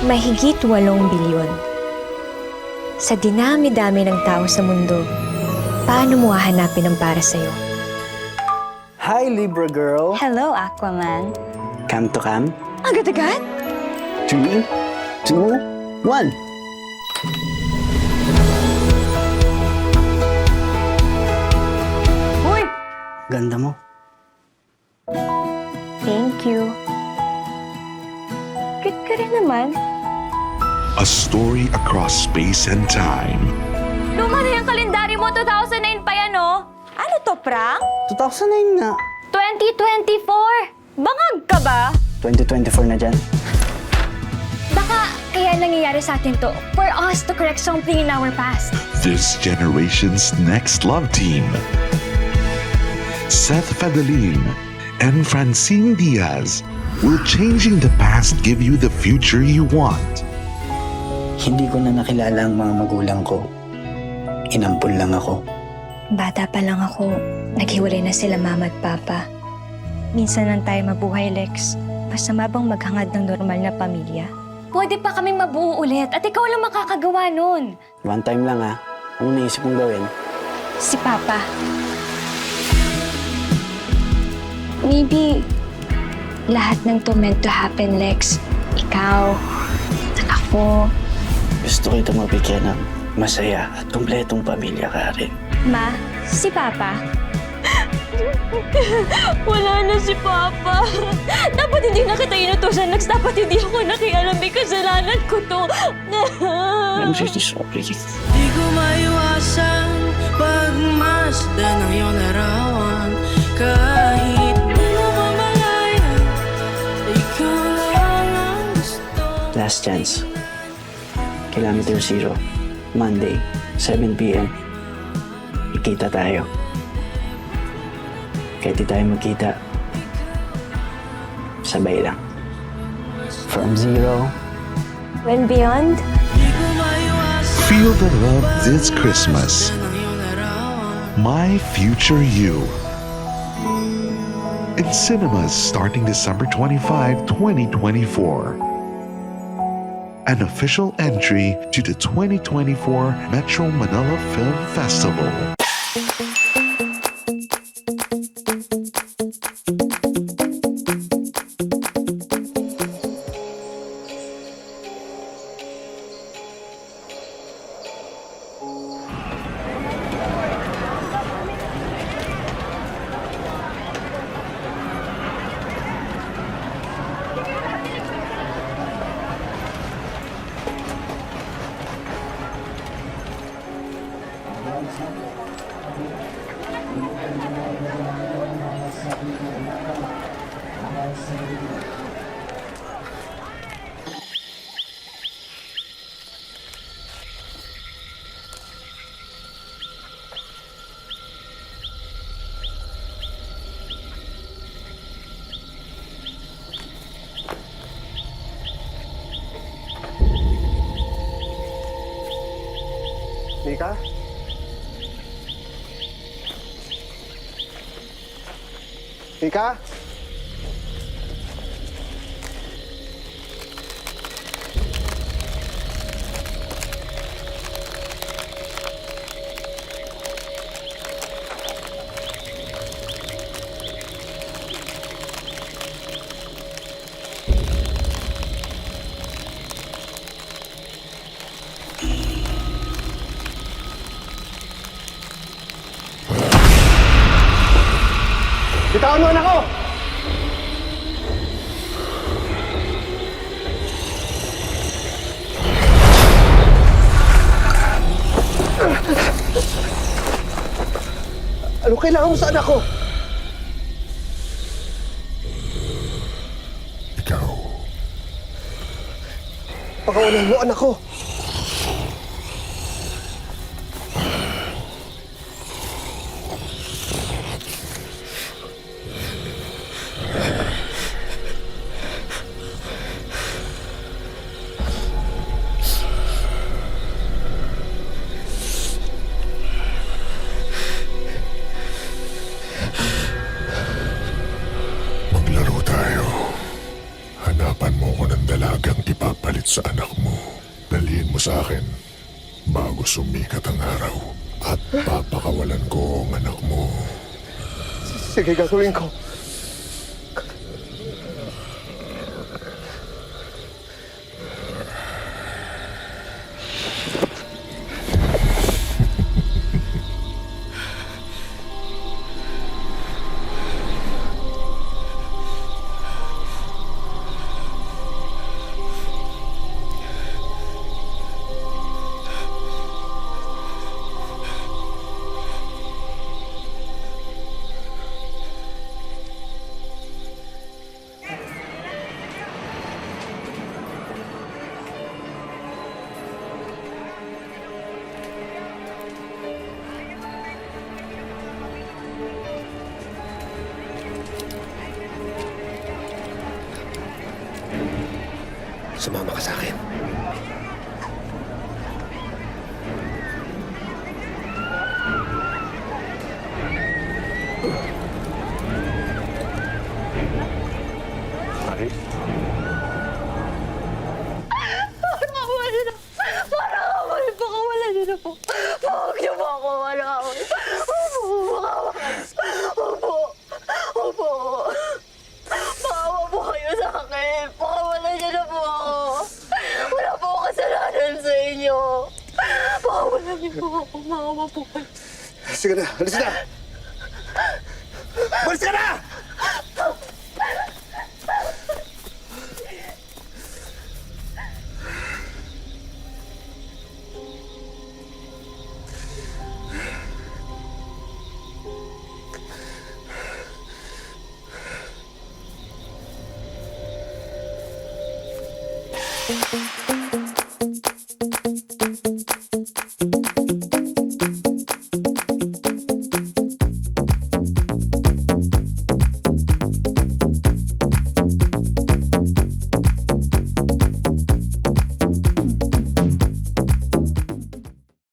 Mahigit 8 bilyon. Sa dinami-dami ng tao sa mundo, paano mo hahanapin ang para sa'yo? Hi, Libra girl. Hello, Aquaman. Come to come? Agad-agad? 3, 2, 1. Uy! Ganda mo. Thank you. Cute ka rin naman. A story across space and time. Luma na yung kalendaryo mo, 2009 pa yan, oh. Ano to, prank? 2009 nga. 2024! Bangag ka ba? 2024 na dyan. Baka kaya nangyayari sa atin to for us to correct something in our past. This generation's next love team. Seth Fadalin and Francine Diaz. Will changing the past give you the future you want? Hindi ko na nakilala ang mga magulang ko. Inampun lang ako. Bata pa lang ako, naghiwalay na sila mama at papa. Minsan lang tayo mabuhay, Lex. Masama bang maghangad ng normal na pamilya? Pwede pa kaming mabuo ulit at ikaw lang makakagawa nun. One time lang ha. Ano naisip mong gawin? Si Papa. Maybe lahat ng to meant to happen, Lex. Ikaw, ako. Gusto kita mabigyan ng masaya at kumpletong pamilya ka rin. Ma, si Papa. Wala na si Papa. Dapat hindi na kita inutusan, Lex. Dapat hindi ako nakialam. May kasalanan ko to. I'm really sorry. Di ko maiwasan pagmasdan ng iyong larawan. Kahit di mo mamalayan, ikaw lang ang gusto. Last chance. Kilometer 0. Monday, 7 p.m. Ikita tayo. Kahit di tayo magkita, sabay lang. From 0. When beyond, Di ko maiwasan Feel the love this Christmas. ng iyong larawan. My Future You. In cinemas starting December 25, 2024. An official entry to the 2024 Metro Manila Film Festival. Nika? Nika? Bitawan mo anak ko! Ano kailangan mo sa anak ko? Ikaw. Pakawalan mo anak ko! sa anak mo. Dalhin mo sa akin bago sumikat ang araw at papakawalan ko ang anak mo. Sige, gagawin ko. Sumama ka sa akin. Mari? Pakawala niyo na po. Huwag niyo po ako walawin. Opo. Opo. Maawa po kayo sa akin. Pakawala niyo na po ako. Wala po ako kasalanan sa inyo. Pakawala niyo po ako. Maawa po kayo. Sige na, alis na! Alis ka na! Thank you.